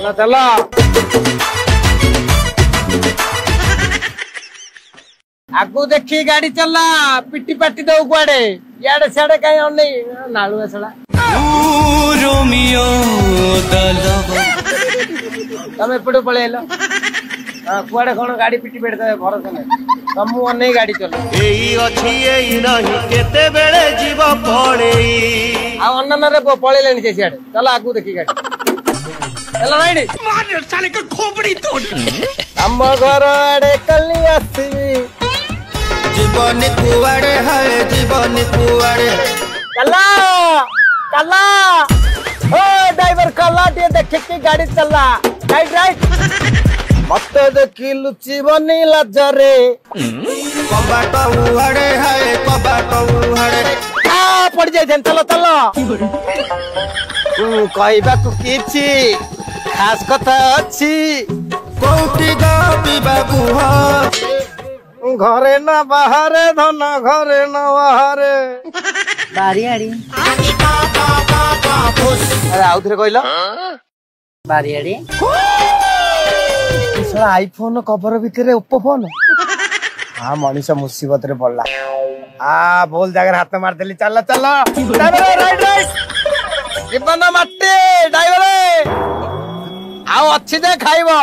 चलो चलो आगु देखी गाड़ी चला पिटी पाटी दो कुआडे याडे साडे कहीं अनै नालुआ छड़ा रोमियो दलवा तमे पड़ो पळेलो कुआडे कोन गाड़ी पिटी पेड़ दे भरोसा नै तमु अनै गाड़ी चलो एई अछि एई नाही केते बेले जीव पड़ेई आ अन्नन रे पळेलेनी जे साडे चला आगु देखी गाड़ी चलो राइडी मार साले का खोपड़ी तोड़ हम घर आड़े कली आसी जीवन कुआड़े है जीवन कुआड़े कला कला ओ ड्राइवर कला टे देख के गाड़ी चला राइट राइट मत देखी लुची बनी लजरे कबाट उहड़े है कबाट उहड़े आ पड़ जाय जन चलो चलो कहबा तू किछि खास कथा अछि कोठी गाबी बाबू ह घरे ना बाहरे धन घरे ना बाहरे बारियाड़ी अरे आउ थरे कहलो बारियाड़ी इसला आईफोन कवर भितरे ओप्पो फोन हां मनीष मुसीबत रे पड़ला आ बोल जागर हाथ मार देली चल चल ड्राइवर राइट राइट जीवन मट्टी ड्राइवर आओ अच्छी दे खाइबो